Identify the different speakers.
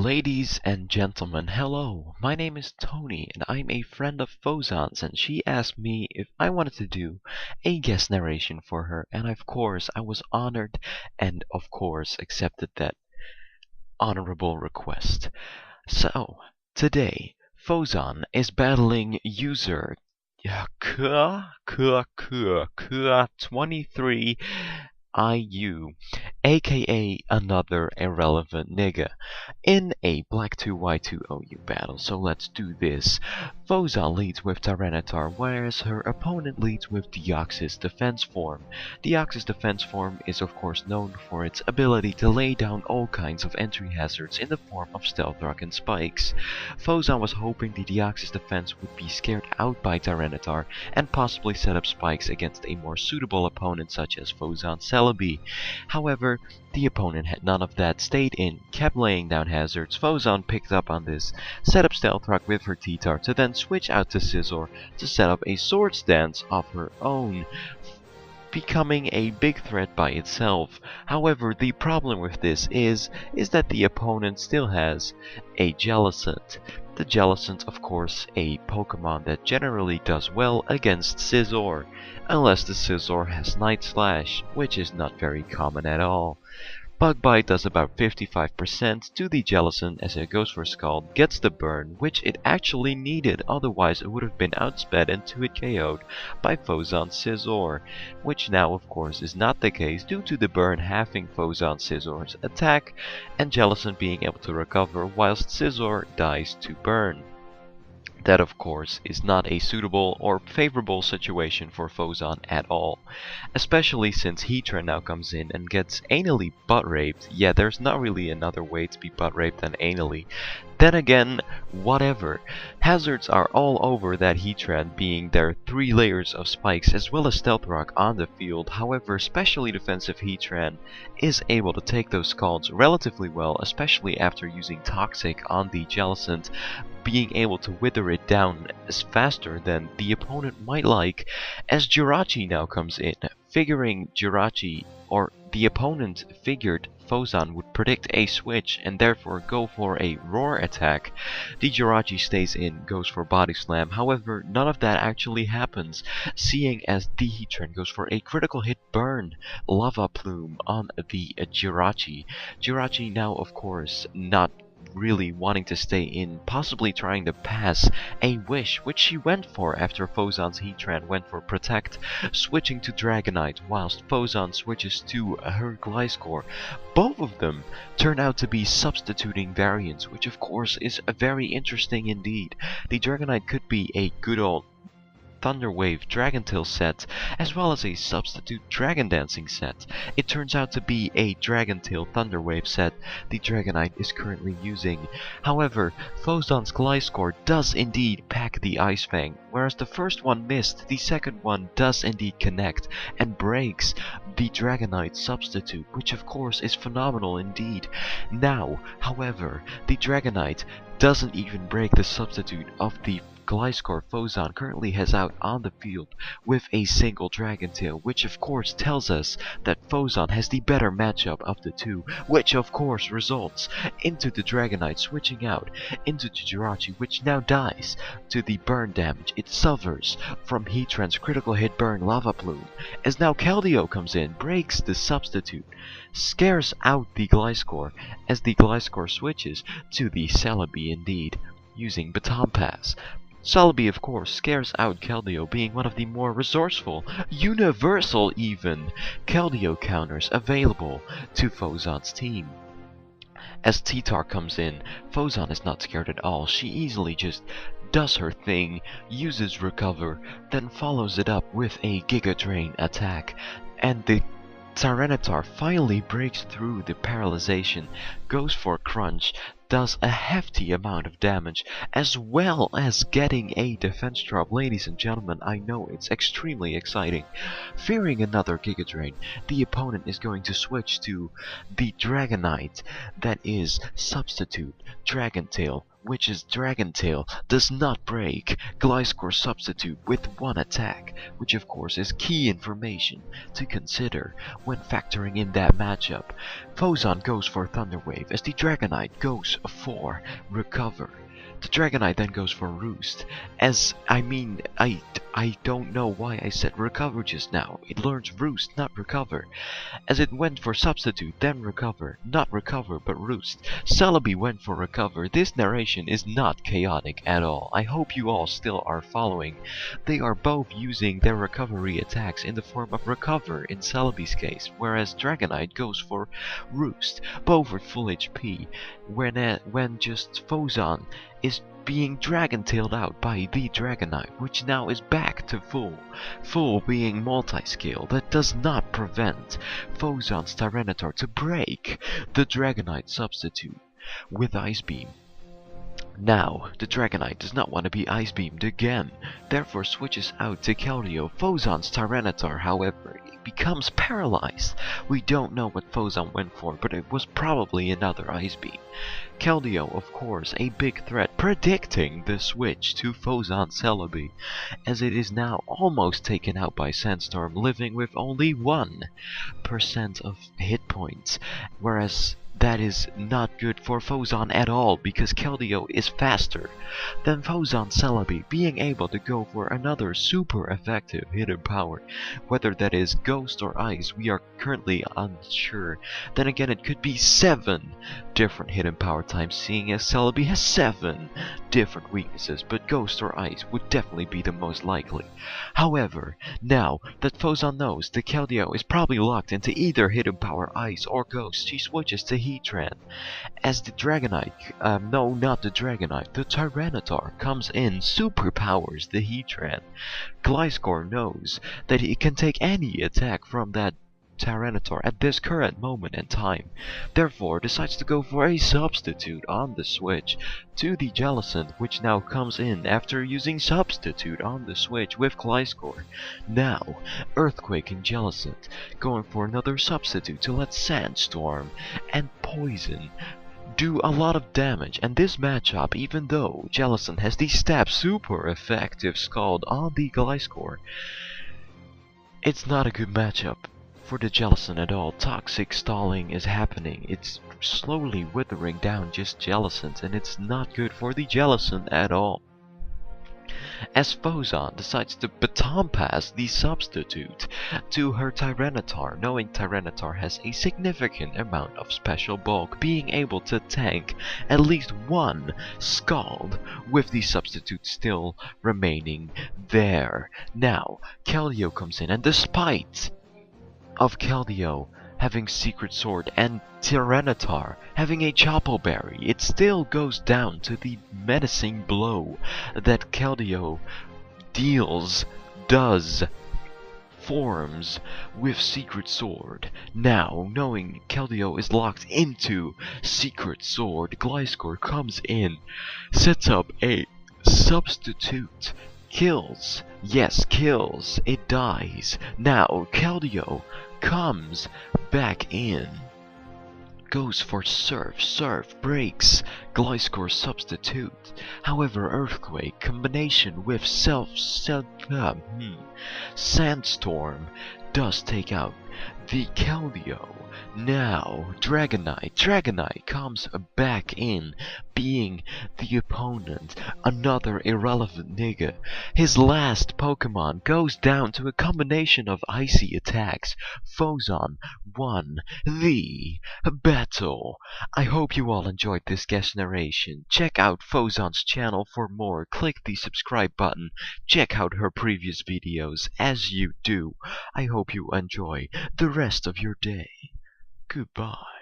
Speaker 1: Ladies and gentlemen, hello. My name is Tony, and I'm a friend of Phozon's, and she asked me if I wanted to do a guest narration for her, and of course I was honored and of course accepted that honorable request. So, today, Phozon is battling user kuh23iu, aka another irrelevant nigga, in a BW2 battle. So let's do this. Phozon leads with Tyranitar, whereas her opponent leads with Deoxys Defense form. Deoxys Defense form is of course known for its ability to lay down all kinds of entry hazards in the form of Stealth Rock and Spikes. Phozon was hoping the Deoxys Defense would be scared out by Tyranitar and possibly set up spikes against a more suitable opponent such as Phozon Celebi. However, the opponent had none of that, stayed in, kept laying down hazards. Phozon picked up on this, set up Stealth Rock with her T-Tar to then switch out to Scizor to set up a Swords Dance of her own, becoming a big threat by itself. However, the problem with this is that the opponent still has a Jellicent. The Jellicent, of course, a Pokemon that generally does well against Scizor, unless the Scizor has Night Slash, which is not very common at all. Bug Bite does about 55% to the Jellicent as it goes for Scald, gets the burn, which it actually needed, otherwise it would have been outsped and 2-hit KO'd by Phozon Scizor, which now of course is not the case due to the burn halving Phozon Scizor's attack and Jellicent being able to recover whilst Scizor dies to burn. That of course is not a suitable or favorable situation for Phozon at all, especially since Heatran now comes in and gets anally butt raped. Yeah, there's not really another way to be butt raped than anally. Then again, whatever. Hazards are all over that Heatran, being their 3 layers of spikes as well as Stealth Rock on the field. However, specially defensive Heatran is able to take those scalds relatively well, especially after using Toxic on the Jellicent, being able to wither it down as faster than the opponent might like, as Jirachi now comes in, figuring Jirachi, or the opponent figured Phozon would predict a switch and therefore go for a roar attack. The Jirachi stays in, goes for body slam, however none of that actually happens, seeing as the Heatran goes for a critical hit burn lava plume on the Jirachi. Jirachi now of course not really wanting to stay in, possibly trying to pass a Wish, which she went for after Phozon's Heatran went for Protect, switching to Dragonite whilst Phozon switches to her Gliscor. Both of them turn out to be substituting variants, which of course is very interesting indeed. The Dragonite could be a good old Thunderwave Dragontail set, as well as a substitute Dragon Dancing set. It turns out to be a Dragontail Thunderwave set the Dragonite is currently using. However, Phozon's Gliscor does indeed pack the Ice Fang, whereas the first one missed, the second one does indeed connect and breaks the Dragonite substitute, which of course is phenomenal indeed. Now, however, the Dragonite doesn't even break the substitute of the Gliscor Phozon currently has out on the field with a single Dragontail, which of course tells us that Phozon has the better matchup of the two, which of course results into the Dragonite switching out into the Jirachi, which now dies to the burn damage it suffers from Heatran's critical hit burn lava plume, as now Keldeo comes in, breaks the substitute, scares out the Gliscor as the Gliscor switches to the Celebi indeed, using Baton Pass. Celebi of course scares out Keldeo, being one of the more resourceful, universal even, Keldeo counters available to Phozon's team. As T-Tar comes in, Phozon is not scared at all. She easily just does her thing, uses Recover, then follows it up with a Giga Drain attack, and the Tyranitar finally breaks through the paralyzation, goes for Crunch, does a hefty amount of damage, as well as getting a defense drop. Ladies and gentlemen, I know it's extremely exciting. Fearing another Giga Drain, the opponent is going to switch to the Dragonite that is substitute Dragontail which is Dragon Tail, does not break. Gliscor substitute with one attack, which of course is key information to consider when factoring in that matchup. Phozon goes for Thunder Wave as the Dragonite goes for Recover. The Dragonite then goes for Roost, I don't know why I said Recover just now. It learns Roost, not Recover. As it went for Substitute, then Recover. Not Recover, but Roost. Celebi went for Recover. This narration is not chaotic at all. I hope you all still are following. They are both using their recovery attacks in the form of Recover in Celebi's case, whereas Dragonite goes for Roost, both with full HP, when just Phozon is being dragon-tailed out by the Dragonite, which now is back to full being multi-scale. That does not prevent Phozon's Tyranitar to break the Dragonite substitute with Ice Beam. Now, the Dragonite does not want to be Ice Beamed again, therefore switches out to Keldeo. Phozon's Tyranitar, however, becomes paralyzed. We don't know what Phozon went for, but it was probably another Ice Beam. Keldeo, of course, a big threat, predicting the switch to Phozon Celebi, as it is now almost taken out by Sandstorm, living with only 1% of hit points, whereas that is not good for Phozon at all, because Keldeo is faster than Phozon Celebi, being able to go for another super effective hidden power. Whether that is Ghost or Ice, we are currently unsure. Then again, it could be 7 different hidden power types, seeing as Celebi has 7 different weaknesses, but Ghost or Ice would definitely be the most likely. However, now that Phozon knows the Keldeo is probably locked into either hidden power Ice or Ghost, she switches to Heatran, as the Dragonite, no, not the Dragonite, the Tyranitar comes in, superpowers the Heatran. Gliscor knows that he can take any attack from that Tyranitar at this current moment in time, therefore decides to go for a substitute on the switch to the Jellicent, which now comes in after using substitute on the switch with Gliscor. Now, Earthquake and Jellicent going for another substitute to let Sandstorm and Poison do a lot of damage, and this matchup, even though Jellicent has the stab super effective Scald on the Gliscor, it's not a good matchup for the Jellicent at all. Toxic stalling is happening. It's slowly withering down just Jellicent, and it's not good for the Jellicent at all. As Phozon decides to baton pass the substitute to her Tyranitar, knowing Tyranitar has a significant amount of special bulk, being able to tank at least one Scald with the substitute still remaining there. Now, Keldeo comes in, and despite of Keldeo having Secret Sword and Tyranitar having a Chopo Berry, it still goes down to the menacing blow that Keldeo forms with Secret Sword. Now, knowing Keldeo is locked into Secret Sword, Gliscor comes in, sets up a substitute, kills, yes, kills, it dies. Now, Keldeo comes back in, goes for Surf breaks Gliscor's substitute. However, Earthquake combination with Sandstorm does take out the Keldeo. Now, Dragonite comes back in, being the opponent, another irrelevant nigga. His last Pokemon goes down to a combination of icy attacks. Phozon won the battle. I hope you all enjoyed this guest narration. Check out Phozon's channel for more. Click the subscribe button. Check out her previous videos. As you do, I hope you enjoy the rest of your day. Goodbye.